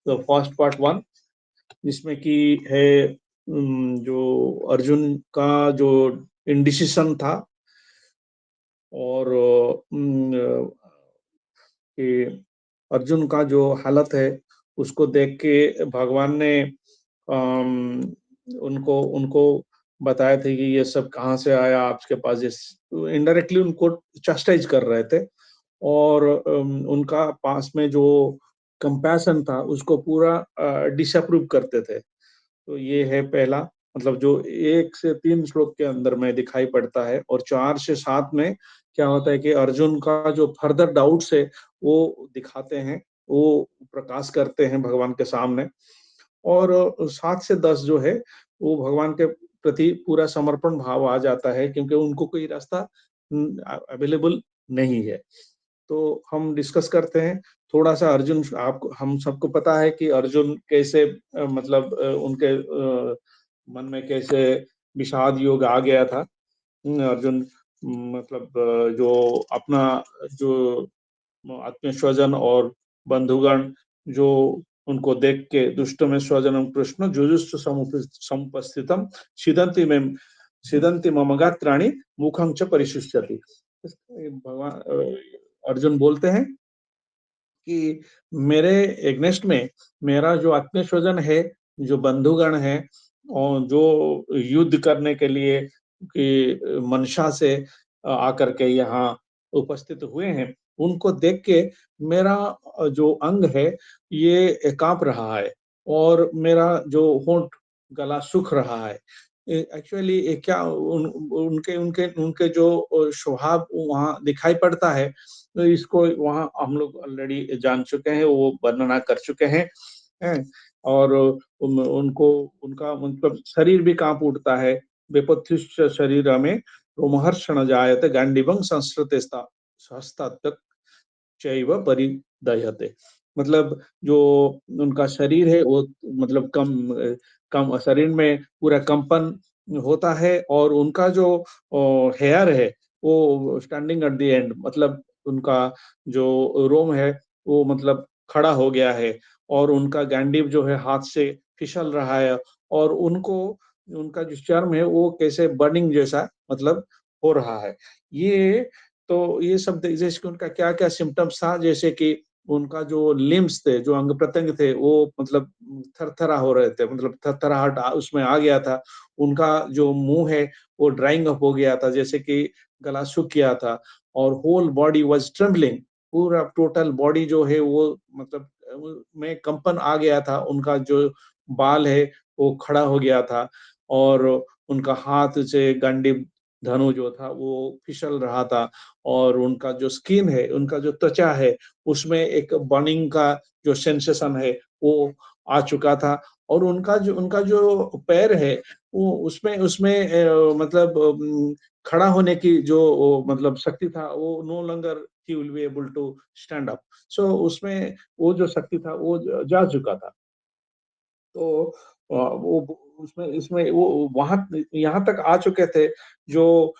The first part 1, जिसमें कि है जो अर्जुन का जो इंडिसिशन था, और कि अर्जुन का जो हालत है उसको देख के भगवान ने अम, उनको उनको बताया था कि ये सब कहाँ से आया आपके पास। इनडायरेक्टली उनको चस्टाइज कर रहे थे, और उनका पास में जो कंपैशन था उसको पूरा डिसअप्रूव करते थे। तो ये है पहला, मतलब जो 1 से 3 श्लोक के अंदर में दिखाई पड़ता है। और 4 से 7 में क्या होता है कि अर्जुन का जो फर्दर डाउट्स है वो दिखाते हैं, वो प्रकाश करते हैं भगवान के सामने। और 7 से 10 जो है वो भगवान के प्रति पूरा समर्पण भाव आ जाता है, क्योंकि उनको कोई रास्ता अवेलेबल नहीं है। तो हम डिस्कस करते हैं थोड़ा सा अर्जुन। आपको, हम सबको पता है कि अर्जुन कैसे मतलब उनके मन में कैसे विषाद योग आ गया था। अर्जुन मतलब जो अपना जो आत्मीय स्वजन और बंधुगण जो उनको देख के दुष्ट में स्वजनम कृष्ण जुजुस्सु समुपस्थितम सिदंति मम गात्राणि मुखं च परिशुष्यति। भगवान अर्जुन बोलते हैं कि मेरे एग्नेस्ट में मेरा जो आत्मीय स्वजन है, जो बंधुगण है, और जो युद्ध करने के लिए कि मंशा से आकर के यहाँ उपस्थित हुए हैं, उनको देख के मेरा जो अंग है ये कांप रहा है, और मेरा जो होंठ गला सूख रहा है। एक्चुअली क्या उनके उनके उनके जो स्वभाव वहाँ दिखाई पड़ता है, तो इसको वहाँ हम लोग ऑलरेडी जान चुके हैं, वो वर्णना कर चुके हैं। हैं? और उनको उनका मतलब शरीर भी कांप उठता है। बेपथ्युश्च शरीर में रोमहर्षण जायते गांडीवं संस्कृतेस्ता हस्तात्तक चैव परिदह्यते। मतलब जो उनका शरीर है वो मतलब कम कम शरीर में पूरा कंपन होता है, और उनका जो हेयर है वो स्टैंडिंग एट द एंड, मतलब उनका जो रोम है वो मतलब खड़ा हो गया है, और उनका गैंडीव जो है हाथ से फिसल रहा है, और उनको उनका जो चर्म है वो कैसे बर्निंग जैसा मतलब हो रहा है। ये तो ये सब जैसे कि उनका क्या क्या सिम्टम्स था, जैसे कि उनका जो लिम्स थे, जो अंग प्रत्यंग थे, वो मतलब थरथरा हो रहे थे, मतलब थरथराहट उसमें आ गया था। उनका जो मुंह है वो ड्राइंग अप हो गया था, जैसे कि गला सूख गया था, और होल बॉडी वाज ट्रेम्बलिंग। पूरा टोटल बॉडी जो है वो मतलब में कंपन आ गया था। उनका जो बाल है वो खड़ा हो गया था, और उनका हाथ से गांडी धनु जो था वो फिसल रहा था, और उनका जो स्किन है, उनका जो त्वचा है, उसमें एक बर्निंग का जो सेंसेशन है वो आ चुका था। और उनका जो पैर है वो उसमें उसमें मतलब खड़ा होने की जो मतलब शक्ति था वो no longer he will be able to stand up. So उसमें वो जो शक्ति था वो जा चुका था। तो वो उसमें इसमें वो वहां यहाँ तक आ चुके थे, जो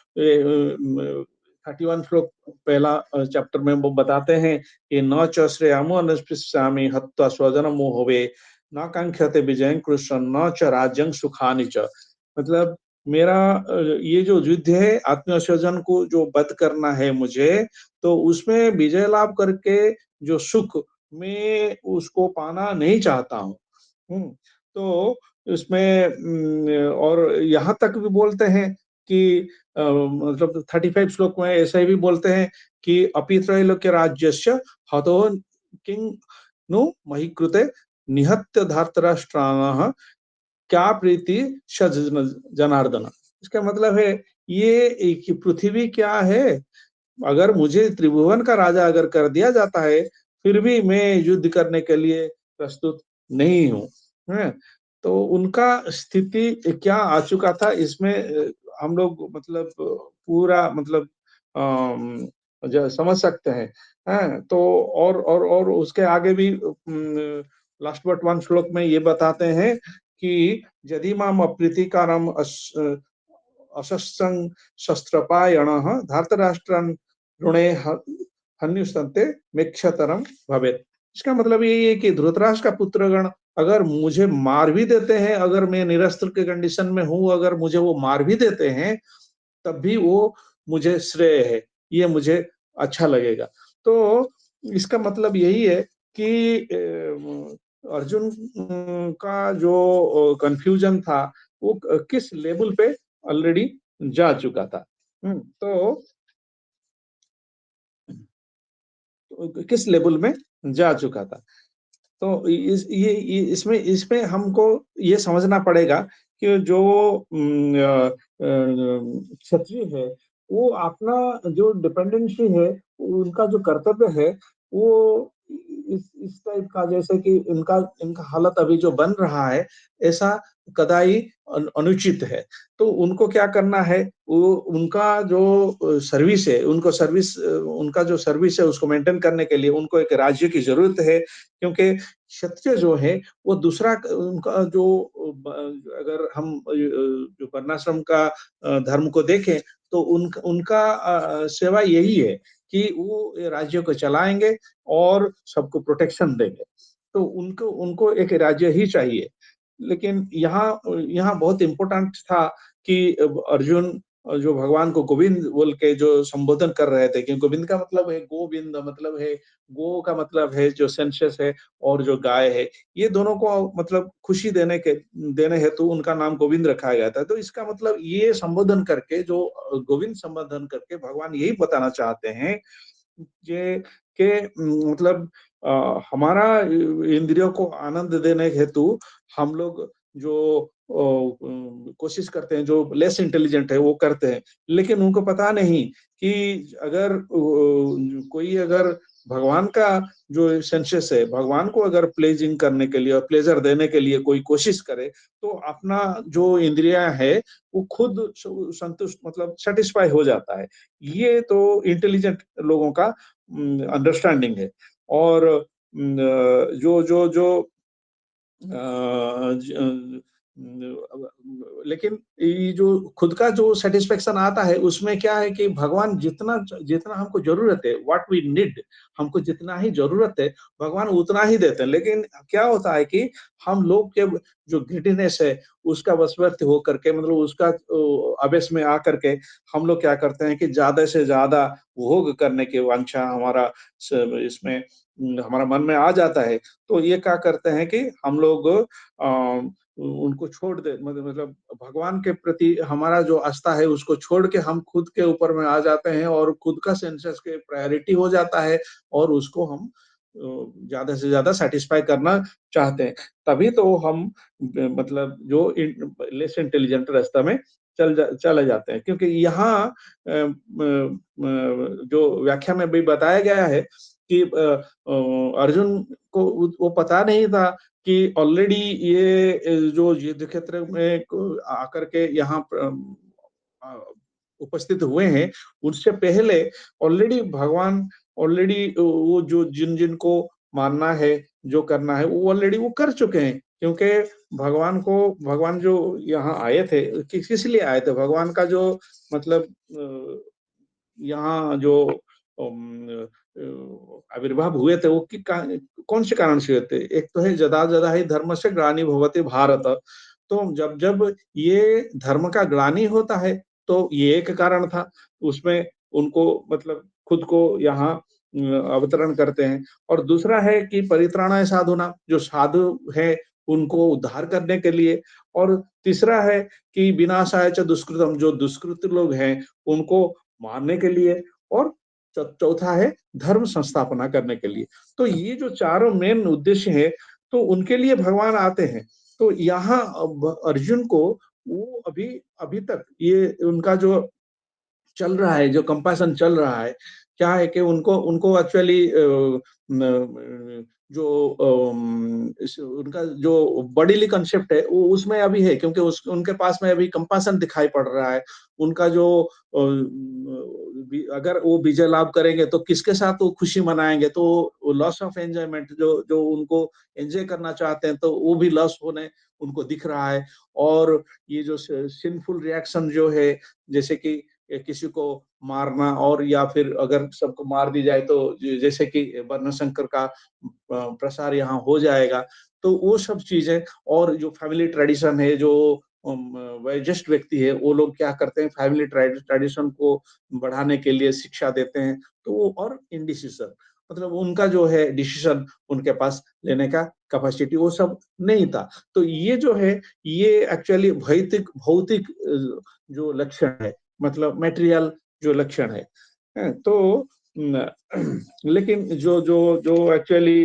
31 श्लोक पहला चैप्टर में वो बताते हैं कि न च श्रेयामो न स्पृशामि हत्वा स्वजनम मोहवे न कांक्षते विजयं कृष्ण न च राज्यं सुखानि च। मतलब मेरा ये जो युद्ध है आत्मीय स्वजन को जो वध करना है मुझे, तो उसमें विजय लाभ करके जो सुख मैं उसको पाना नहीं चाहता हूँ। तो इसमें और यहाँ तक भी बोलते हैं कि मतलब 35 श्लोक में ऐसा ही भी बोलते हैं कि अपि त्रैलोक्य राज्यस्य हतो किं नु मही कृते निहत्य धार्तराष्ट्राणः क्या प्रीति स जनार्दन। इसका मतलब है ये एक पृथ्वी क्या है, अगर मुझे त्रिभुवन का राजा अगर कर दिया जाता है फिर भी मैं युद्ध करने के लिए प्रस्तुत नहीं हूँ। है? तो उनका स्थिति क्या आ चुका था इसमें हम लोग मतलब पूरा मतलब समझ सकते हैं। हैं? तो और उसके आगे भी लास्ट बट वन श्लोक में ये बताते हैं कि यदि माम अप्रीतिकारम अशस्त्रं शस्त्रपायणः धार्तराष्ट्रं ऋणे हन्युस्ते मेक्षतरम भवेत्। इसका मतलब यही है कि धृतराष्ट्र का पुत्रगण अगर मुझे मार भी देते हैं, अगर मैं निरस्त्र के कंडीशन में हूँ, अगर मुझे वो मार भी देते हैं, तब भी वो मुझे श्रेय है, ये मुझे अच्छा लगेगा। तो इसका मतलब यही है कि अर्जुन का जो कन्फ्यूज़न था, वो किस लेवल पे ऑलरेडी जा चुका था। तो किस लेवल में जा चुका था। तो ये इसमें इसमें हमको ये समझना पड़ेगा कि जो क्षत्रिय है, वो अपना जो डिपेंडेंसी है, उनका जो कर्तव्य है, वो इस टाइप का जैसे कि इनका इनका हालत अभी जो बन रहा है, ऐसा कदाई अनुचित है। तो उनको क्या करना है, वो उनका जो सर्विस है, उनका जो सर्विस है उसको मेंटेन करने के लिए उनको एक राज्य की ज़रूरत है, क्योंकि क्षत्रिय जो है वो दूसरा उनका जो अगर हम जो वर्णाश्रम का धर्म को देखें तो उनका सेवा यही है कि वो ये राज्य को चलाएंगे और सबको प्रोटेक्शन देंगे। तो उनको उनको एक राज्य ही चाहिए। लेकिन यहाँ यहाँ बहुत इम्पोर्टेंट था कि अर्जुन जो भगवान को गोविंद बोल के जो संबोधन कर रहे थे, कि गोविंद का मतलब है गोविंद, मतलब है गो का मतलब है जो सेंसस है, और जो गाय है, ये दोनों को मतलब खुशी देने हेतु उनका नाम गोविंद रखा गया था। तो इसका मतलब ये संबोधन करके जो गोविंद संबोधन करके भगवान यही बताना चाहते हैं ये कि मतलब हमारा इंद्रियों को आनंद देने हेतु हम लोग जो कोशिश करते हैं, जो लेस इंटेलिजेंट है वो करते हैं, लेकिन उनको पता नहीं कि अगर कोई अगर भगवान का जो सेंसेस है, भगवान को अगर प्लेजिंग करने के लिए और प्लेजर देने के लिए कोई कोशिश करे, तो अपना जो इंद्रियां है वो खुद संतुष्ट मतलब सेटिस्फाई हो जाता है। ये तो इंटेलिजेंट लोगों का अंडरस्टैंडिंग है। और जो जो जो लेकिन ये जो खुद का जो सेटिस्फेक्शन आता है उसमें क्या है कि भगवान जितना जितना हमको जरूरत है, व्हाट वी नीड, हमको जितना ही जरूरत है भगवान उतना ही देते हैं। लेकिन क्या होता है कि हम लोग के जो ग्रीडीनेस है उसका वशवर्ती होकर के, मतलब उसका आवेश में आकर के हम लोग क्या करते हैं कि ज्यादा से ज्यादा भोग करने की वांछा हमारा इसमें हमारा मन में आ जाता है। तो ये क्या करते हैं कि हम लोग उनको छोड़ दे, मतलब भगवान के प्रति हमारा जो आस्था है उसको छोड़ के हम खुद के ऊपर में आ जाते हैं और खुद का सेंसेस के प्रायोरिटी हो जाता है, और उसको हम ज्यादा से ज्यादा सेटिस्फाई करना चाहते हैं। तभी तो हम मतलब जो लेस इंटेलिजेंट रास्ता में चले जाते हैं, क्योंकि यहाँ जो व्याख्या में भी बताया गया है कि अर्जुन को वो पता नहीं था कि ऑलरेडी ये जो युद्ध क्षेत्र में आकर के यहाँ अ, उपस्थित हुए हैं, उससे पहले ऑलरेडी भगवान ऑलरेडी वो जो जिन-जिन को मानना है, जो करना है, वो ऑलरेडी वो कर चुके हैं। क्योंकि भगवान जो यहाँ आए थे, किस लिए आए थे? भगवान का जो मतलब यहाँ जो आविर्भाव हुए थे वो कौन से कारण से हुए थे? एक तो है जदा जदा ही धर्मस्य ग्लानि भवति भारत। तो जब ये धर्म का ग्लानि होता है तो ये एक कारण था। उसमें उनको मतलब खुद को यहाँ अवतरण करते हैं। और दूसरा है कि परित्राणाय साधुना, जो साधु है उनको उद्धार करने के लिए। और तीसरा है कि विनाशाय च दुष्कृतम, जो दुष्कृत लोग हैं उनको मारने के लिए। और चौथा है धर्म संस्थापना करने के लिए। तो ये जो चारों मेन उद्देश्य है, तो उनके लिए भगवान आते हैं। तो यहाँ अर्जुन को वो अभी अभी तक ये उनका जो चल रहा है, जो कंपैशन चल रहा है, क्या है कि उनको उनको एक्चुअली जो उनका जो बॉडीली कंसेप्ट है वो उसमें अभी है, क्योंकि उनके पास में अभी कंपैशन दिखाई पड़ रहा है। उनका जो अगर वो विजय लाभ करेंगे तो किसके साथ वो खुशी मनाएंगे, तो लॉस ऑफ एंजॉयमेंट जो जो उनको एंजॉय करना चाहते हैं तो वो भी लॉस होने उनको दिख रहा है। और ये जो सिंफुल रिएक्शन जो है, जैसे कि किसी को मारना, और या फिर अगर सबको मार दी जाए तो जैसे कि वर्णशंकर का प्रसार यहाँ हो जाएगा। तो वो सब चीज़ें, और जो फैमिली ट्रेडिशन है, जो वयोज्येष्ठ व्यक्ति है, वो लोग क्या करते हैं, फैमिली ट्रेडिशन को बढ़ाने के लिए शिक्षा देते हैं। तो वो, और इंडिसीजन, मतलब उनका जो है डिसीजन उनके पास लेने का कैपेसिटी वो सब नहीं था। तो ये जो है, ये एक्चुअली भौतिक भौतिक जो लक्षण है, मतलब मटेरियल जो लक्षण है। तो न, लेकिन जो जो जो एक्चुअली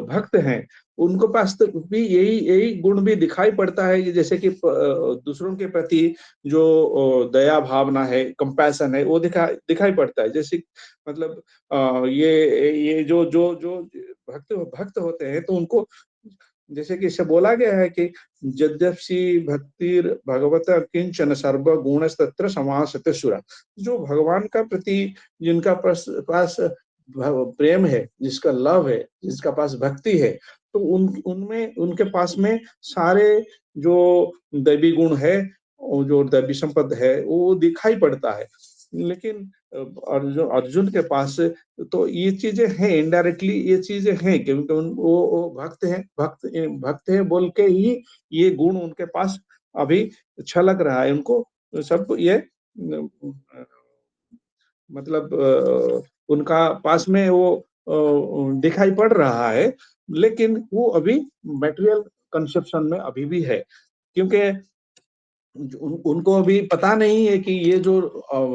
भक्त हैं, उनको पास तो भी यही यही गुण भी दिखाई पड़ता है कि जैसे कि दूसरों के प्रति जो दया भावना है, कंपैशन है, वो दिखाई पड़ता है। जैसे मतलब ये जो जो जो भक्त भक्त होते हैं, तो उनको जैसे कि इसे बोला गया है कि यद्यपि भक्तिर भगवत किंचन सर्वगुणस्तत्र समासते सुरा। जो भगवान का प्रति जिनका पास प्रेम है, जिसका लव है, जिसका पास भक्ति है, तो उनमें उनके पास में सारे जो दैवी गुण है और जो दैवी संपद है वो दिखाई पड़ता है। लेकिन अर्जुन के पास तो ये चीजें हैं, इनडायरेक्टली ये चीजें हैं, क्योंकि वो भक्त हैं, भक्त हैं बोल के ही ये गुण उनके पास अभी छलक रहा है। उनको सब ये मतलब उनका पास में वो दिखाई पड़ रहा है, लेकिन वो अभी मटेरियल कंसेप्शन में अभी भी है, क्योंकि उनको अभी पता नहीं है कि ये जो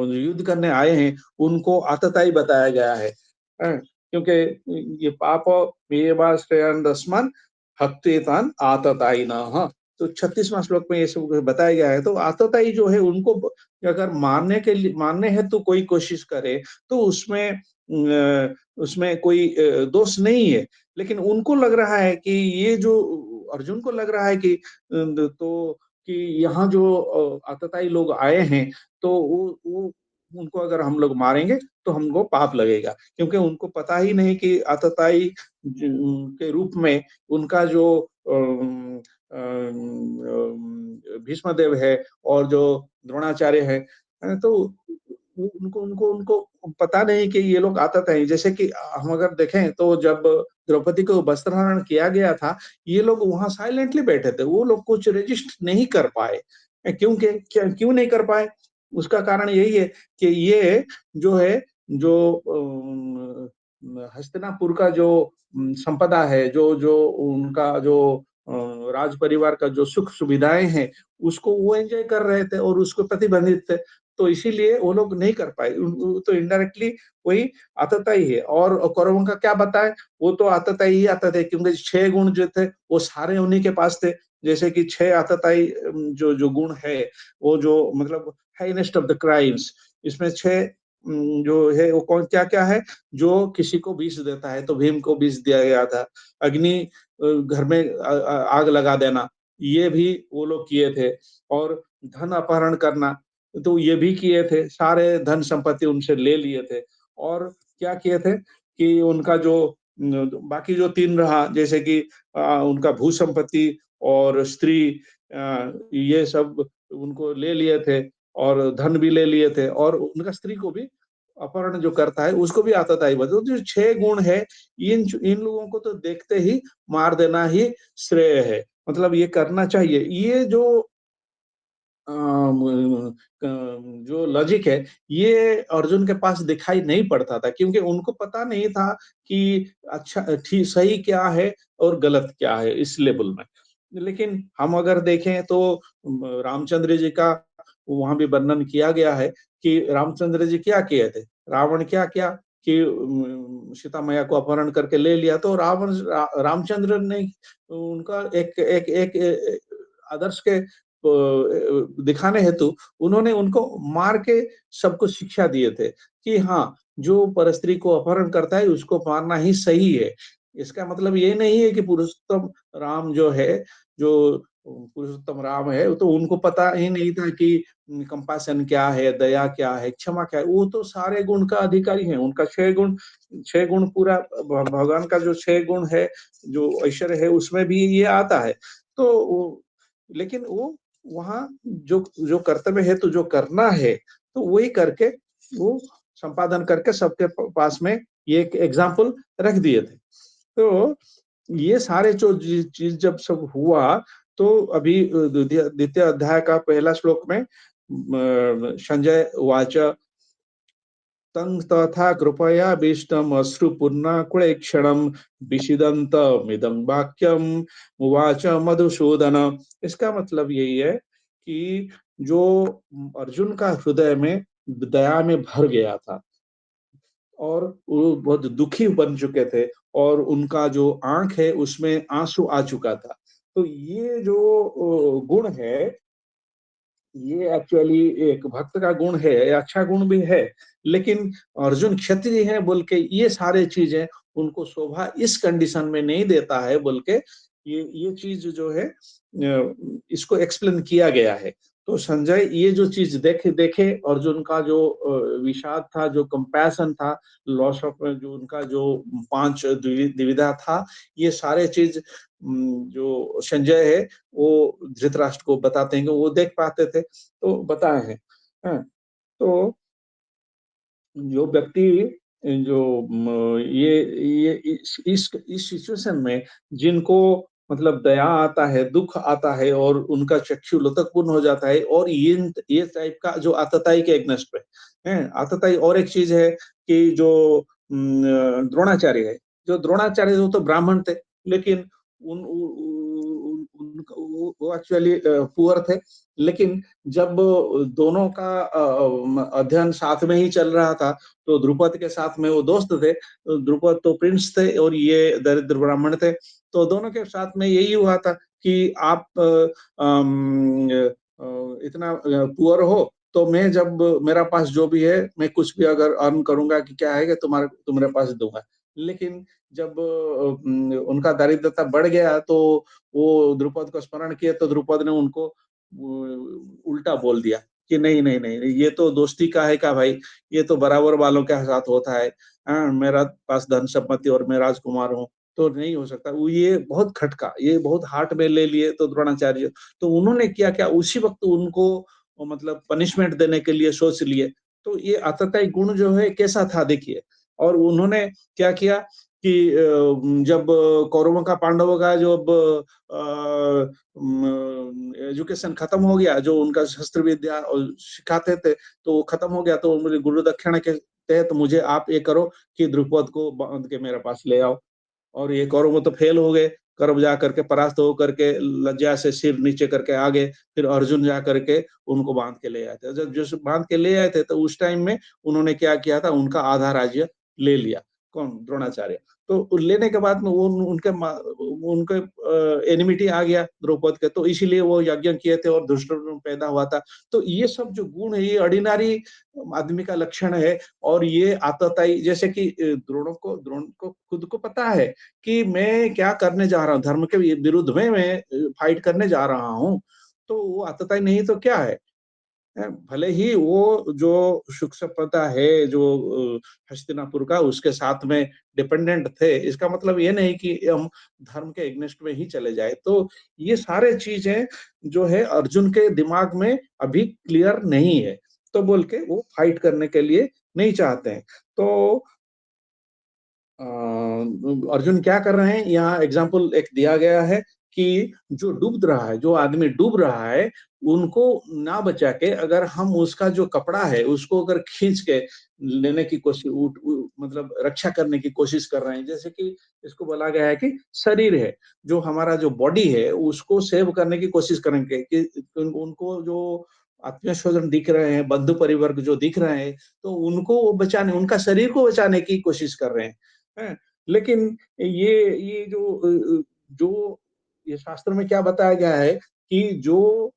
युद्ध करने आए हैं, उनको आतताई बताया गया है। क्योंकि ये पाप ये दस्मान हत्वेतान आतताई न। हाँ, तो 36वां श्लोक में ये सब बताया गया है। तो आतताई जो है, उनको अगर मारने है तो कोई कोशिश करे, तो उसमें कोई दोष नहीं है। लेकिन उनको लग रहा है कि ये जो अर्जुन को लग रहा है कि तो कि यहाँ जो आतताई लोग आए हैं, तो वो उनको अगर हम लोग मारेंगे तो हमको पाप लगेगा, क्योंकि उनको पता ही नहीं कि आतताई के रूप में उनका जो भीष्म देव है और जो द्रोणाचार्य है, तो उनको उनको उनको पता नहीं कि ये लोग आतताई। जैसे कि हम अगर देखें तो जब द्रौपदी को वस्त्रहरण किया गया था, ये लोग वहां साइलेंटली बैठे थे, वो लोग कुछ रजिस्ट नहीं कर पाए। क्यों नहीं कर पाए? उसका कारण यही है कि ये जो है, जो हस्तिनापुर का जो संपदा है, जो जो उनका जो राज परिवार का जो सुख सुविधाएं हैं, उसको वो एंजॉय कर रहे थे और उसको प्रतिबंधित थे। तो इसीलिए वो लोग नहीं कर पाए। तो इनडायरेक्टली वही आतताई है। और कौरवों का क्या बताए, वो तो आतताई ही आतताई, क्योंकि 6 गुण जो थे वो सारे उन्हीं के पास थे। जैसे कि 6 आतताई जो जो गुण है, वो जो मतलब हाईएस्ट ऑफ द क्राइम्स, इसमें 6 जो है वो कौन क्या क्या है। जो किसी को विष देता है, तो भीम को विष दिया गया था। अग्नि घर में आग लगा देना, ये भी वो लोग किए थे। और धन अपहरण करना, तो ये भी किए थे, सारे धन संपत्ति उनसे ले लिए थे। और क्या किए थे कि उनका जो बाकी जो 3 रहा, जैसे कि उनका भू संपत्ति और स्त्री, ये सब उनको ले लिए थे, और धन भी ले लिए थे, और उनका स्त्री को भी अपहरण जो करता है उसको भी आतताई बता। तो जो 6 गुण है, इन इन लोगों को तो देखते ही मार देना ही श्रेय है, मतलब ये करना चाहिए। ये जो जो लॉजिक है, ये अर्जुन के पास दिखाई नहीं पड़ता था, क्योंकि उनको पता नहीं था कि अच्छा ठीक सही क्या है और गलत क्या है इस लेवल में। लेकिन हम अगर देखें तो रामचंद्र जी का वहां भी वर्णन किया गया है कि रामचंद्र जी क्या किए थे। रावण क्या किया कि सीता मैया को अपहरण करके ले लिया, तो रामचंद्र ने उनका एक आदर्श के दिखाने हेतु उन्होंने उनको मार के सबको शिक्षा दिए थे कि हाँ, जो परस्त्री को अपहरण करता है उसको मारना ही सही है। इसका मतलब ये नहीं है कि पुरुषोत्तम राम जो है, जो पुरुषोत्तम राम है, तो उनको पता ही नहीं था कि कंपैशन क्या है, दया क्या है, क्षमा क्या है। वो तो सारे गुण का अधिकारी है। उनका 6 गुण, 6 गुण पूरा भगवान का जो 6 गुण है, जो ऐश्वर्य है, उसमें भी ये आता है। तो वो, लेकिन वो वहाँ जो जो कर्तव्य है तो जो करना है, तो वही करके वो संपादन करके सबके पास में ये एक एग्जाम्पल रख दिए थे। तो ये सारे जो चीज जब सब हुआ, तो अभी द्वितीय द्वितीय अध्याय का पहला श्लोक में संजय उवाच तं तथा कृपयाभीष्टमश्रुपूर्णाकुलेक्षणं विषीदन्तमिदं वाक्यम् उवाच मधुसूदन। इसका मतलब यही है कि जो अर्जुन का हृदय में दया में भर गया था और वो बहुत दुखी बन चुके थे और उनका जो आंख है उसमें आंसू आ चुका था। तो ये जो गुण है, ये एक्चुअली एक भक्त का गुण है, अच्छा गुण भी है। लेकिन अर्जुन क्षत्रिय है बोल के ये सारे चीजें उनको शोभा इस कंडीशन में नहीं देता है बोल के ये चीज जो है इसको एक्सप्लेन किया गया है। तो संजय ये जो चीज देखे देखे अर्जुन का जो विषाद था, जो कंपैशन था, लॉस ऑफ जो उनका जो पांच द्विविधा था, ये सारे चीज जो संजय है वो धृतराष्ट्र को बताते हैं कि वो देख पाते थे तो बताए हैं। हाँ, तो जो व्यक्ति जो ये इस सिचुएशन में जिनको मतलब दया आता है, दुख आता है और उनका चक्षु लोतकपूर्ण हो जाता है, और ये टाइप का जो आतताई के एग्नेस्ट पे है। आतताई और एक चीज है कि जो द्रोणाचार्य है, जो द्रोणाचार्य वो तो ब्राह्मण थे, लेकिन वो एक्चुअली पुअर थे। लेकिन जब दोनों का अध्ययन साथ में ही चल रहा था, तो द्रुपद के साथ में वो दोस्त थे। द्रुपद तो प्रिंस थे और ये दरिद्र ब्राह्मण थे। तो दोनों के साथ में यही हुआ था कि आप इतना पुअर हो, तो मैं जब मेरा पास जो भी है मैं कुछ भी अगर अर्न करूंगा कि क्या है कि तुम्हारे पास दूंगा। लेकिन जब उनका दारिद्रता बढ़ गया तो वो द्रुपद को स्मरण किए, तो द्रुपद ने उनको उल्टा बोल दिया कि नहीं नहीं नहीं, ये तो दोस्ती का है का भाई, ये तो बराबर वालों के साथ होता है। मेरा पास धन संपत्ति और मैं राजकुमार हूँ, तो नहीं हो सकता। वो ये बहुत खटका, ये बहुत हार्ट में ले लिए तो द्रोणाचार्य। तो उन्होंने क्या क्या उसी वक्त उनको मतलब पनिशमेंट देने के लिए सोच लिए। तो ये आतताई गुण जो है कैसा था देखिए। और उन्होंने क्या किया कि जब कौरवों का पांडवों का जब एजुकेशन खत्म हो गया, जो उनका शस्त्र विद्या सिखाते थे, तो वो खत्म हो गया, तो मुझे गुरु दक्षिणा के तहत मुझे आप ये करो कि द्रुपद को बांध के मेरे पास ले आओ। और ये कौरव तो फेल हो गए, कौरव जा करके परास्त हो करके लज्जा से सिर नीचे करके आ गए। फिर अर्जुन जा करके उनको बांध के ले आए थे। जब जो बांध के ले आए थे तो उस टाइम में उन्होंने क्या किया था, उनका आधा राज्य ले लिया। कौन? द्रोणाचार्य। तो लेने के बाद में वो उनके एनिमिटी आ गया द्रौपद के, तो इसीलिए वो यज्ञ किए थे और दुष्ट पैदा हुआ था। तो ये सब जो गुण है, ये ऑर्डिनरी आदमी का लक्षण है। और ये आतताई, जैसे कि द्रोण को खुद को पता है कि मैं क्या करने जा रहा हूँ, धर्म के विरुद्ध में मैं फाइट करने जा रहा हूँ। तो वो आतताई नहीं तो क्या है? भले ही वो जो सुख संपदा है जो हस्तिनापुर का, उसके साथ में डिपेंडेंट थे, इसका मतलब ये नहीं कि हम धर्म के एग्नेस्ट में ही चले जाए। तो ये सारे चीजें जो है अर्जुन के दिमाग में अभी क्लियर नहीं है, तो बोल के वो फाइट करने के लिए नहीं चाहते हैं। तो अर्जुन क्या कर रहे हैं, यहाँ एग्जाम्पल एक दिया गया है कि जो डूब रहा है, जो आदमी डूब रहा है, उनको ना बचा के अगर हम उसका जो कपड़ा है उसको अगर खींच के लेने की कोशिश, मतलब रक्षा करने की कोशिश कर रहे हैं। जैसे कि इसको बोला गया है कि शरीर है, जो हमारा जो बॉडी है उसको सेव करने की कोशिश करेंगे कि उनको जो आत्मीय स्वजन दिख रहे हैं, बंधु परिवर्ग जो दिख रहे हैं, तो उनको वो बचाने, उनका शरीर को बचाने की कोशिश कर रहे हैं। हैं? लेकिन ये जो ये शास्त्र में क्या बताया गया है कि जो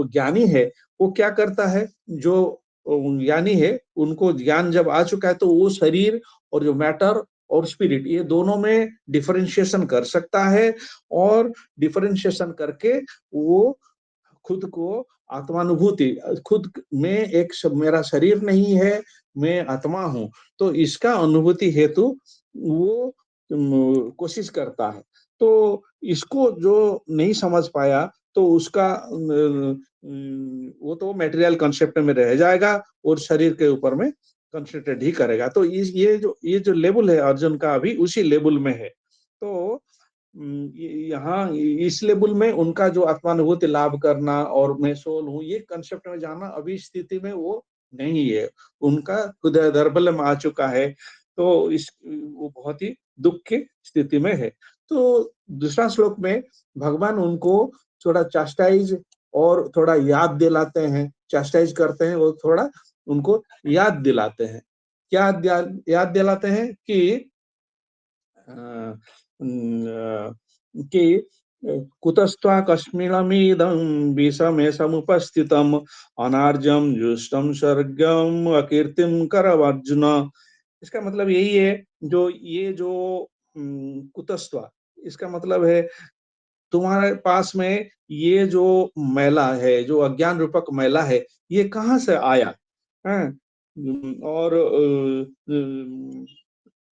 ज्ञानी है वो क्या करता है, जो ज्ञानी है उनको ज्ञान जब आ चुका है तो वो शरीर और जो मैटर और स्पिरिट, ये दोनों में डिफरेंशिएशन कर सकता है। और डिफरेंशिएशन करके वो खुद को आत्मानुभूति, खुद में मेरा शरीर नहीं है, मैं आत्मा हूँ, तो इसका अनुभूति हेतु वो कोशिश करता है। तो इसको जो नहीं समझ पाया, तो उसका वो तो मटेरियल कंसेप्ट में रह जाएगा और शरीर के ऊपर में कंसंट्रेट ही करेगा। तो ये जो लेवल है अर्जुन का अभी उसी लेवल में है। तो यहाँ इस लेवल में उनका जो आत्मानुभूति लाभ करना और मैं सोल हूँ ये कंसेप्ट में जाना अभी स्थिति में वो नहीं है। उनका हृदय दर्पण में आ चुका है। तो इस वो बहुत ही दुख की स्थिति में है। तो दूसरा श्लोक में भगवान उनको थोड़ा चास्टाइज और थोड़ा याद दिलाते हैं, चास्टाइज करते हैं और थोड़ा उनको याद दिलाते हैं। क्या याद दिलाते हैं कि अ, कि कुतस्त्वा कश्मीरमिदं विषमे समुपस्थितम् अनार्जम जुष्टम सर्गम अकीर्तिम करव अर्जुन। इसका मतलब यही है, जो ये जो कुतस्त्वा, इसका मतलब है तुम्हारे पास में ये जो मैला है, जो अज्ञान रूपक मैला है, ये कहाँ से आया है? और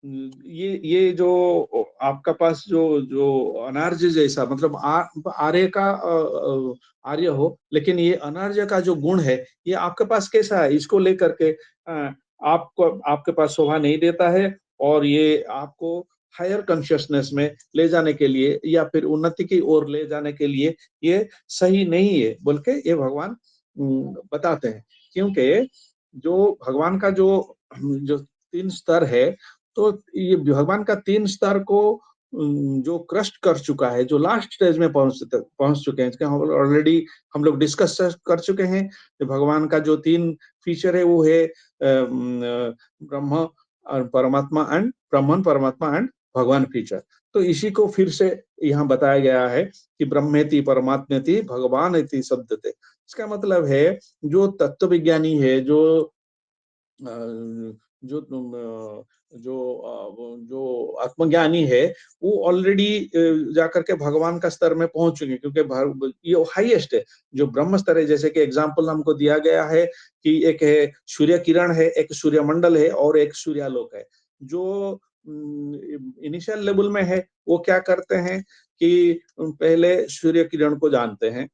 ये जो आपका पास जो जो अनार्य जैसा मतलब आर्य का आर्य हो, लेकिन ये अनार्य का जो गुण है ये आपके पास कैसा है, इसको लेकर के आपको आपके पास शोभा नहीं देता है। और ये आपको हायर कॉन्शियसनेस में ले जाने के लिए या फिर उन्नति की ओर ले जाने के लिए ये सही नहीं है, बोल के ये भगवान बताते हैं। क्योंकि जो भगवान का जो जो तीन स्तर है, तो ये भगवान का तीन स्तर को जो क्रस्ट कर चुका है, जो लास्ट स्टेज में पहुंच चुके हैं, इसके हम ऑलरेडी हम लोग डिस्कस कर चुके हैं। कि भगवान का जो तीन फीचर है वो है ब्रह्म और परमात्मा एंड ब्रह्मन परमात्मा एंड भगवान फीचर। तो इसी को फिर से यहाँ बताया गया है कि ब्रह्मेति परमात्मेति भगवान इति शब्दते। इसका मतलब है जो तत्व विज्ञानी है, जो जो आत्मज्ञानी है, वो ऑलरेडी जाकर के भगवान का स्तर में पहुंच चुके हैं। क्योंकि ये हाईएस्ट है, जो ब्रह्म स्तर है। जैसे कि एग्जांपल हमको दिया गया है कि एक है सूर्य किरण है, एक सूर्य मंडल है और एक सूर्यालोक है। जो इनिशियल लेवल में है वो क्या करते हैं कि पहले सूर्य किरण को जानते हैं।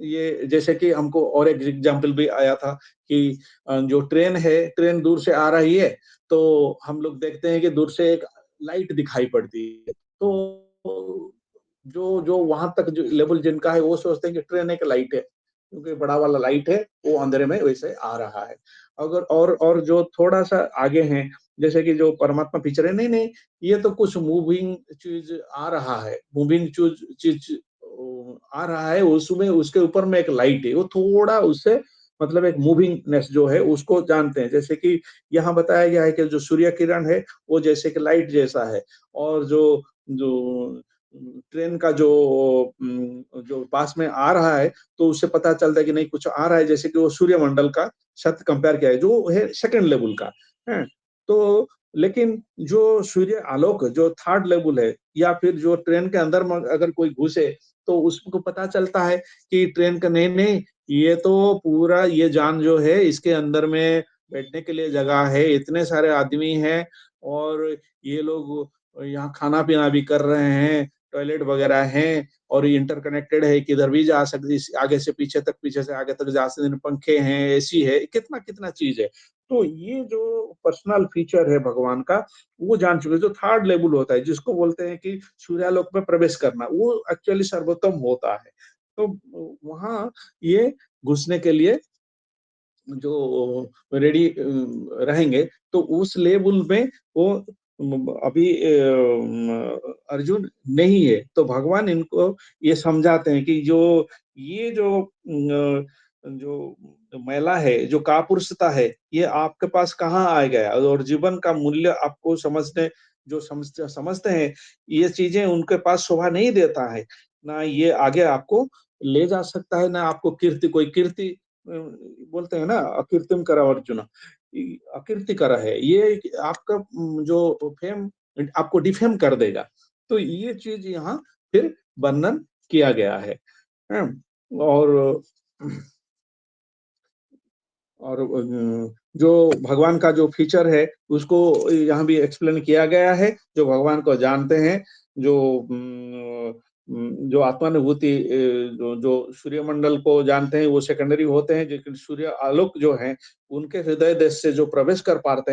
ये जैसे कि हमको और एक एग्जांपल भी आया था कि जो ट्रेन है, ट्रेन दूर से आ रही है, तो हम लोग देखते हैं कि दूर से एक लाइट दिखाई पड़ती है। तो जो जो वहां तक जो लेवल जिनका है वो सोचते हैं कि ट्रेन एक लाइट है, क्योंकि बड़ा वाला लाइट है, वो अंधेरे में वैसे आ रहा है। अगर और जो थोड़ा सा आगे हैं, जैसे कि जो परमात्मा फीचर है, नहीं नहीं, ये तो कुछ मूविंग चीज आ रहा है, मूविंग चीज चीज आ रहा है, उसमें उसके ऊपर में एक लाइट है, वो थोड़ा उससे मतलब एक मूविंगनेस जो है उसको जानते हैं। जैसे कि यहाँ बताया गया है कि जो सूर्य किरण है वो जैसे कि लाइट जैसा है। और जो जो ट्रेन का जो पास में आ रहा है, तो उससे पता चलता है कि नहीं कुछ आ रहा है, जैसे कि वो सूर्यमंडल का साथ कंपेयर किया है, जो है सेकंड लेवल का है। तो लेकिन जो सूर्य आलोक जो थर्ड लेवल है, या फिर जो ट्रेन के अंदर अगर कोई घुसे, तो उसको पता चलता है कि ट्रेन का नहीं नहीं, ये तो पूरा ये जान जो है इसके अंदर में बैठने के लिए जगह है, इतने सारे आदमी हैं और ये लोग यहाँ खाना पीना भी कर रहे हैं, टॉयलेट वगैरह हैं और इंटरकनेक्टेड है, किधर भी जा सकती, आगे से पीछे तक, पीछे से आगे तक जा सकते, पंखे हैं, एसी है, कितना कितना चीज है। तो ये जो पर्सनल फीचर है भगवान का, वो जान चुके। जो थर्ड लेवल होता है जिसको बोलते हैं कि सूर्यालोक में प्रवेश करना, वो एक्चुअली सर्वोत्तम होता है। तो वहां ये घुसने के लिए जो रेडी रहेंगे, तो उस लेवल में वो अभी अर्जुन नहीं है। तो भगवान इनको ये समझाते हैं कि जो ये जो मैला है, जो कापुरुषता है, ये आपके पास कहाँ आ गया, और जीवन का मूल्य आपको समझने जो समझते हैं, ये चीजें उनके पास शोभा नहीं देता है। ना ये आगे आपको ले जा सकता है, ना आपको कीर्ति, कोई कीर्ति बोलते हैं ना, अकीर्तिम करा अर्जुन, अकीर्ति करा है ये, आपका जो फेम आपको डिफेम कर देगा। तो ये चीज यहाँ फिर वर्णन किया गया है। और और जो भगवान का जो फीचर है उसको यहाँ भी एक्सप्लेन किया गया है। जो भगवान को जानते हैं, जो जो आत्मानुभूति जो सूर्यमंडल को जानते हैं वो सेकेंडरी होते हैं, लेकिन सूर्य आलोक जो है उनके हृदय देश से जो प्रवेश कर पाते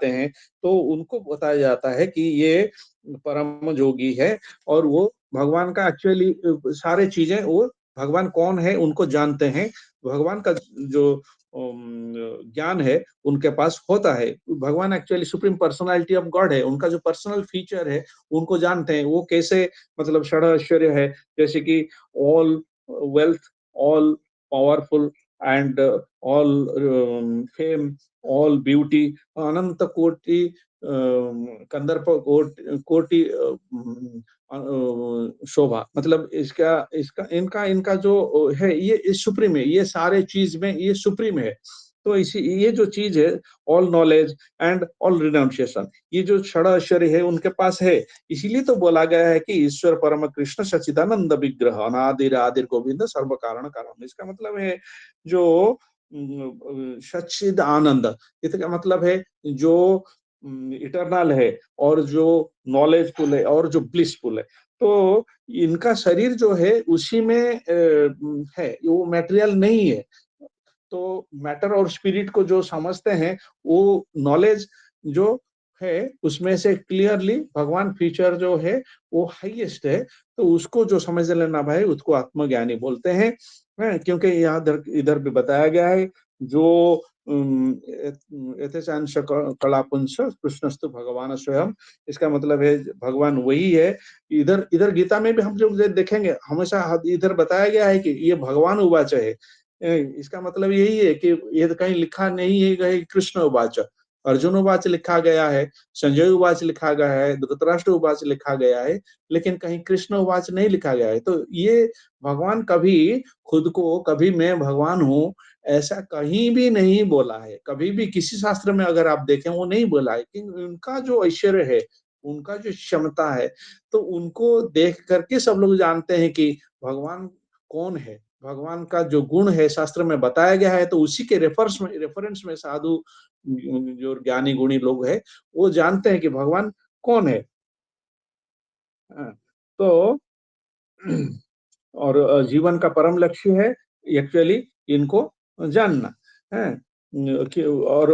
हैं, तो उनको बताया जाता है कि ये परम जोगी है और वो भगवान का एक्चुअली सारे चीजें वो भगवान कौन है उनको जानते हैं। भगवान का जो ज्ञान है उनके पास होता है। भगवान actually supreme personality of God है, उनका जो पर्सनल फीचर है उनको जानते हैं। वो कैसे मतलब षड ऐश्वर्य है, जैसे कि all wealth, all powerful and all fame, all beauty, अनंत कोटि कंदर्प कोटि शोभा। मतलब इसका इसका इनका इनका जो है ये सुप्रीम है, ये सारे चीज में ये सुप्रीम है। तो इसी ये जो चीज है, all knowledge and all renunciation, ये जो षड ऐश्वर्य है उनके पास है। इसीलिए तो बोला गया है कि ईश्वर परम कृष्ण सच्चिदानंद विग्रह अनादिर आदिर गोविंद सर्व कारण कारण। इसका मतलब है जो सच्चिद आनंद, इसका मतलब है जो इटरनल है और जो नॉलेजफुल है और जो ब्लिसफुल है। तो इनका शरीर जो है उसी में है, वो मटेरियल नहीं है। तो मैटर और स्पिरिट को जो समझते हैं वो नॉलेज जो है उसमें से क्लियरली भगवान फीचर जो है वो हाईएस्ट है। तो उसको जो समझ लेना भाई उसको आत्मज्ञानी बोलते हैं। क्योंकि यहाँ इधर इधर भी बताया गया है जो यथेचांश कलापुंस कृष्णस्तु भगवान स्वयं, इसका मतलब है भगवान वही है। इधर इधर गीता में भी हम लोग देखेंगे हमेशा इधर बताया गया है कि ये भगवान उवाच है। इसका मतलब यही है कि ये तो कहीं लिखा नहीं है कि कृष्ण उवाच, अर्जुन उवाच लिखा गया है, संजय उवाच लिखा गया है, धृतराष्ट्र उवाच लिखा गया है, लेकिन कहीं कृष्ण उवाच नहीं लिखा गया है। तो ये भगवान कभी खुद को कभी मैं भगवान हूँ ऐसा कहीं भी नहीं बोला है। कभी भी किसी शास्त्र में अगर आप देखें वो नहीं बोला है कि उनका जो ऐश्वर्य है, उनका जो क्षमता है, तो उनको देख करके सब लोग जानते हैं कि भगवान कौन है। भगवान का जो गुण है शास्त्र में बताया गया है, तो उसी के रेफरेंस में साधु जो ज्ञानी गुणी लोग हैं वो जानते हैं कि भगवान कौन है। हाँ, तो और जीवन का परम लक्ष्य है एक्चुअली इनको जानना है। और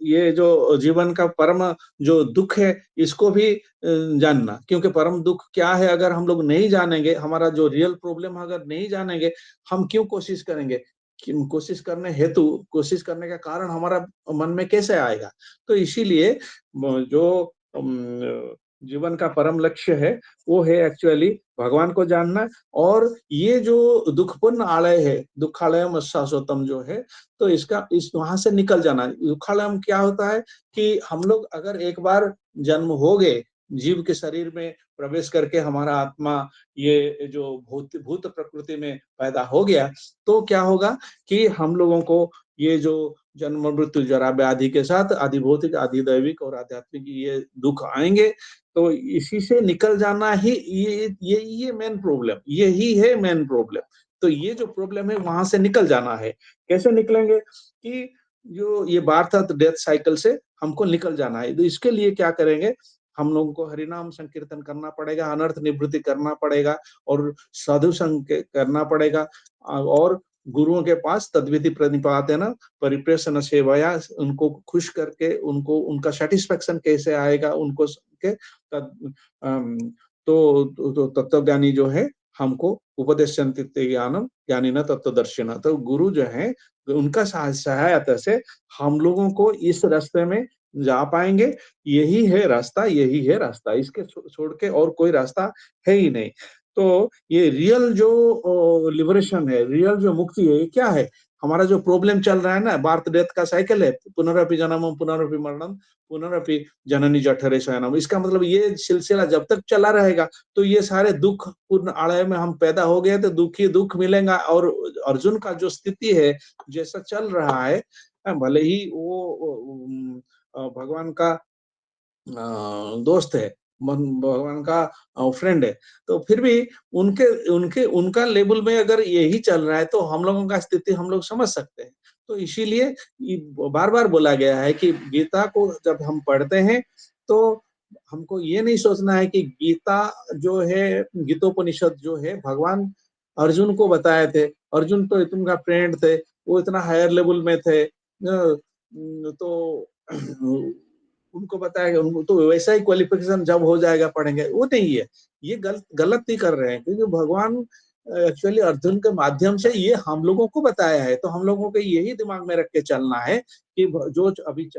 ये जो जीवन का परम जो दुख है इसको भी जानना, क्योंकि परम दुख क्या है अगर हम लोग नहीं जानेंगे, हमारा जो रियल प्रॉब्लम अगर नहीं जानेंगे, हम क्यों कोशिश करेंगे। कोशिश करने हेतु, कोशिश करने का कारण हमारा मन में कैसे आएगा। तो इसीलिए जो जीवन का परम लक्ष्य है वो है एक्चुअली भगवान को जानना। और ये जो दुखपूर्ण आलय है, दुखालयम शाश्वतम जो है, तो इसका इस वहां से निकल जाना। दुखालयम क्या होता है कि हम लोग अगर एक बार जन्म हो गए, जीव के शरीर में प्रवेश करके हमारा आत्मा ये जो भूत भूत प्रकृति में पैदा हो गया, तो क्या होगा कि हम लोगों को ये जो जन्म मृत्यु जरा व्याधि के साथ आदि भौतिक आदि दैविक और आध्यात्मिक ये दुख आएंगे। तो इसी से निकल जाना ही ये मेन प्रॉब्लम, यही है मेन प्रॉब्लम। तो ये जो प्रॉब्लम है वहां से निकल जाना है। कैसे निकलेंगे कि जो ये बार्थ अर्थ डेथ साइकिल से हमको निकल जाना है। तो इसके लिए क्या करेंगे, हम लोगों को हरिनाम संकीर्तन करना पड़ेगा, अनर्थ निवृत्ति करना पड़ेगा और साधु संग करना पड़ेगा। और गुरुओं के पास तद्विधि प्रणिपातेन परिप्रेषण सेवाया, उनको खुश करके उनको उनका सेटिस्फेक्शन कैसे आएगा उनको के तद तो तत्वज्ञानी जो है हमको उपदेशन्ति ज्ञानम ज्ञानी न तत्वदर्शिना। तो गुरु जो है उनका सहायता से हम लोगों को इस रास्ते में जा पाएंगे। यही है रास्ता, यही है रास्ता, इसके छोड़ के और कोई रास्ता है ही नहीं। तो ये रियल जो लिबरेशन है, रियल जो मुक्ति है, ये क्या है। हमारा जो प्रॉब्लम चल रहा है ना, बार्थ डेथ का साइकिल है, पुनरअपि जन्मम पुनरअपि मरणम पुनरअपि जननी जठरे शयनम। इसका मतलब ये सिलसिला जब तक चला रहेगा तो ये सारे दुख पूर्ण आलय में हम पैदा हो गए तो दुख ही दुख मिलेगा। और अर्जुन का जो स्थिति है जैसा चल रहा है, भले ही वो भगवान का दोस्त है, भगवान का फ्रेंड है, तो फिर भी उनके उनके उनका लेवल में अगर यही चल रहा है तो हम लोगों का स्थिति हम लोग समझ सकते हैं। तो इसीलिए बार बार बोला गया है कि गीता को जब हम पढ़ते हैं तो हमको ये नहीं सोचना है कि गीता जो है, गीतोपनिषद जो है, भगवान अर्जुन को बताए थे। अर्जुन तो उनका फ्रेंड थे, वो इतना हायर लेवल में थे, तो उनको बताया, उनको तो वैसा ही क्वालिफिकेशन जब हो जाएगा पढ़ेंगे, वो नहीं है। ये गलत गलत ही कर रहे हैं, क्योंकि भगवान एक्चुअली अर्जुन के माध्यम से ये हम लोगों को बताया है, तो हम लोगों को यही दिमाग में रख के चलना है कि जो अभी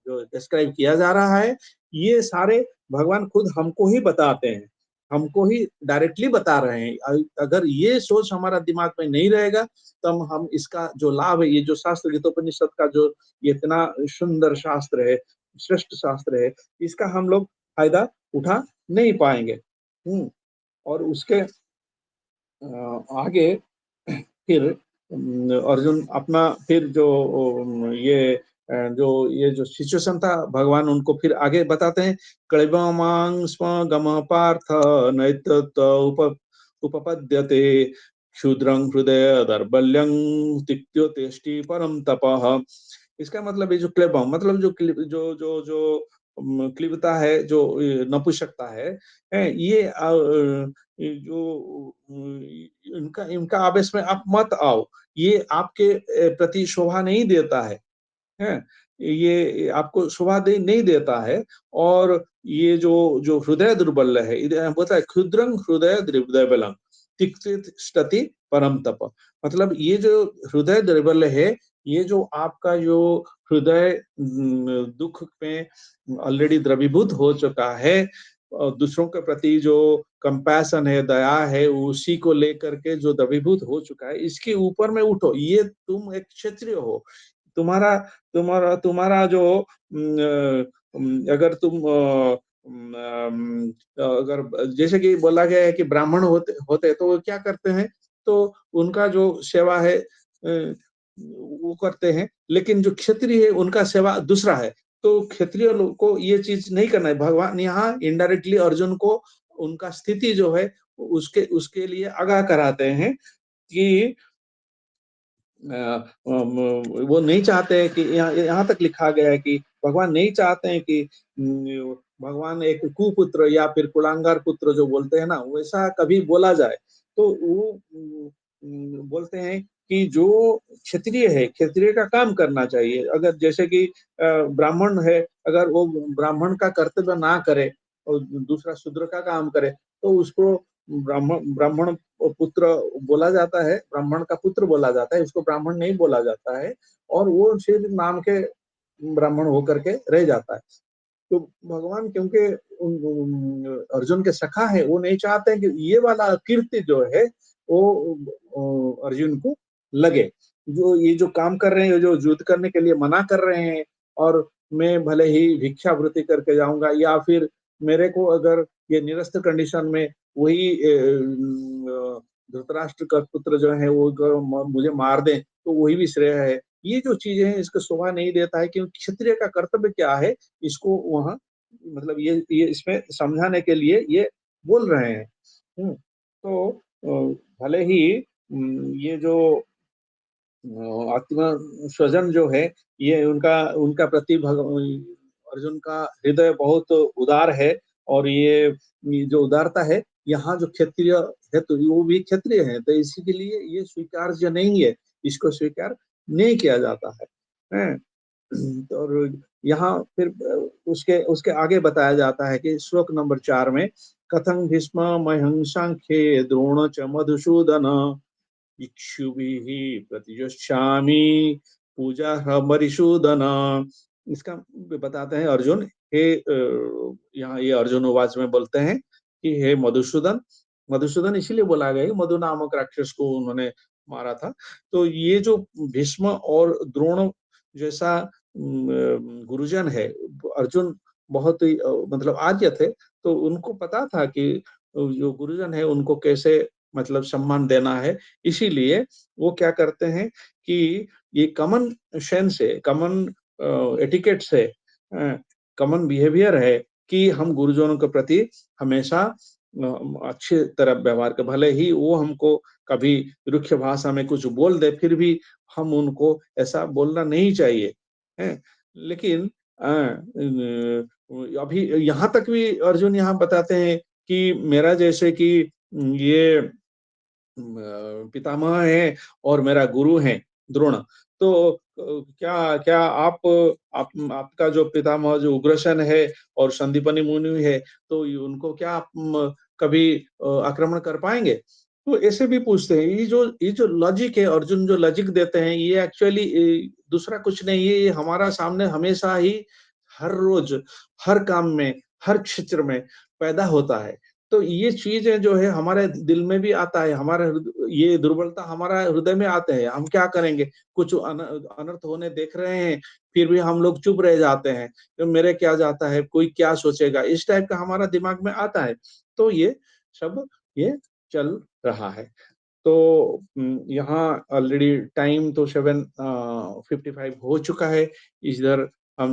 जो डिस्क्राइब किया जा रहा है, ये सारे भगवान खुद हमको ही बताते हैं, हमको ही डायरेक्टली बता रहे हैं। अगर ये सोच हमारा दिमाग में नहीं रहेगा, तब हम इसका जो लाभ है, ये जो शास्त्र गीतोपनिषद का जो ये इतना सुंदर शास्त्र है, श्रेष्ठ शास्त्र है, इसका हम लोग फायदा उठा नहीं पाएंगे। और उसके आगे फिर अर्जुन अपना फिर जो जो सिचुएशन था, भगवान उनको फिर आगे बताते हैं। क्लिबमां स्म गम पार्थ नैतत् उपपद्यते क्षुद्रं हृदय दर्बल्यं तिक्त्योतेष्टि परम तपः। इसका मतलब ये जो क्लेबम मतलब जो क्लिबता है, जो नपुंसकता है, ये जो इनका इनका आवेश में आप मत आओ, ये आपके प्रति शोभा नहीं देता है। ये आपको शोभा दे नहीं देता है। और ये जो जो हृदय दुर्बल है, बोलता है क्षुद्रं हृदय दुर्बलम तिष्ठति परम तप। मतलब ये जो हृदय दुर्बल है, ये जो आपका जो हृदय दुख में ऑलरेडी द्रवीभूत हो चुका है, और दूसरों के प्रति जो कंपैशन है, दया है, उसी को लेकर के जो द्रवीभूत हो चुका है, इसके ऊपर में उठो। ये तुम एक क्षत्रिय हो। तुम्हारा तुम्हारा तुम्हारा जो अगर तुम अगर जैसे कि बोला गया है कि ब्राह्मण होते होते तो वो क्या करते हैं, तो उनका जो सेवा है वो करते हैं, लेकिन जो क्षत्रिय है उनका सेवा दूसरा है। तो क्षत्रिय लोग को ये चीज नहीं करना है। भगवान यहाँ इनडायरेक्टली अर्जुन को उनका स्थिति जो है उसके उसके लिए आगाह कराते हैं कि वो नहीं चाहते हैं कि यहाँ यहाँ तक लिखा गया है कि भगवान नहीं चाहते हैं कि भगवान एक कुपुत्र या फिर कुलांगार पुत्र जो बोलते हैं ना, वैसा कभी बोला जाए। तो वो बोलते हैं कि जो क्षत्रिय है, क्षत्रिय का काम करना चाहिए। अगर जैसे कि ब्राह्मण है, अगर वो ब्राह्मण का कर्तव्य ना करे और दूसरा शूद्र का काम करे, तो उसको ब्राह्मण ब्राह्मण पुत्र बोला जाता है, ब्राह्मण का पुत्र बोला जाता है, उसको ब्राह्मण नहीं बोला जाता है। और वो सिर्फ नाम के ब्राह्मण होकर के रह जाता है। तो भगवान क्योंकि अर्जुन के सखा है, वो नहीं चाहते हैं कि ये वाला कीर्ति जो है वो अर्जुन को लगे। जो ये जो काम कर रहे हैं, जो युद्ध करने के लिए मना कर रहे हैं, और मैं भले ही भिक्षावृत्ति करके जाऊंगा, या फिर मेरे को अगर ये निरस्त कंडीशन में वही धृतराष्ट्र का पुत्र जो है वो मुझे मार दें, तो वही भी श्रेय है। ये जो चीजें हैं, इसको शोभा नहीं देता है, क्योंकि क्षत्रिय का कर्तव्य क्या है, इसको वहां मतलब ये इसमें समझाने के लिए ये बोल रहे हैं। तो भले ही ये जो आत्मा स्वजन जो है, ये उनका उनका प्रति अर्जुन का हृदय बहुत उदार है। और ये जो उदारता है, यहाँ जो क्षत्रिय है तो वो भी क्षत्रिय है, तो इसी के लिए ये स्वीकार्य नहीं है, इसको स्वीकार नहीं किया जाता है। और यहाँ फिर उसके उसके आगे बताया जाता है कि श्लोक नंबर 4 में, कथं भीष्म महंसाख्ये द्रोण च मधुसूदन इक्षुभिः प्रतिजोत्स्यामि पूजा मरिसूदन। इसका बताते हैं अर्जुन, हे यहाँ ये अर्जुन उवाच में बोलते हैं कि हे मधुसूदन। मधुसूदन इसीलिए बोला गया कि मधु नामक राक्षस को उन्होंने मारा था। तो ये जो भीष्म और द्रोण जैसा गुरुजन है, अर्जुन बहुत ही मतलब आर्य थे, तो उनको पता था कि जो गुरुजन है उनको कैसे मतलब सम्मान देना है। इसीलिए वो क्या करते हैं कि ये कॉमन सेंस है, कॉमन एटिकेट है, कॉमन बिहेवियर है कि हम गुरुजनों के प्रति हमेशा अच्छे तरह व्यवहार कर, भले ही वो हमको कभी रुक्ष भाषा में कुछ बोल दे, फिर भी हम उनको ऐसा बोलना नहीं चाहिए है। लेकिन अभी यहाँ तक भी अर्जुन यहाँ बताते हैं कि मेरा जैसे कि ये पितामह हैं और मेरा गुरु हैं द्रोण। तो क्या क्या आपका जो पितामह जो उग्रसेन है और संदीपनि मुनि है, तो उनको क्या आप कभी आक्रमण कर पाएंगे? तो ऐसे भी पूछते हैं। ये जो लॉजिक है, अर्जुन जो लॉजिक देते हैं, ये एक्चुअली दूसरा कुछ नहीं, ये हमारा सामने हमेशा ही हर रोज, हर काम में, हर क्षेत्र में पैदा होता है। तो ये चीज़ें जो है हमारे दिल में भी आता है, हमारे ये दुर्बलता हमारा हृदय में आते हैं। हम क्या करेंगे? कुछ अनर्थ होने देख रहे हैं, फिर भी हम लोग चुप रह जाते हैं। तो मेरे क्या जाता है, कोई क्या सोचेगा? इस टाइप का हमारा दिमाग में आता है। तो ये सब ये चल रहा है। तो यहाँ ऑलरेडी टाइम तो 7:55 हो चुका है। इधर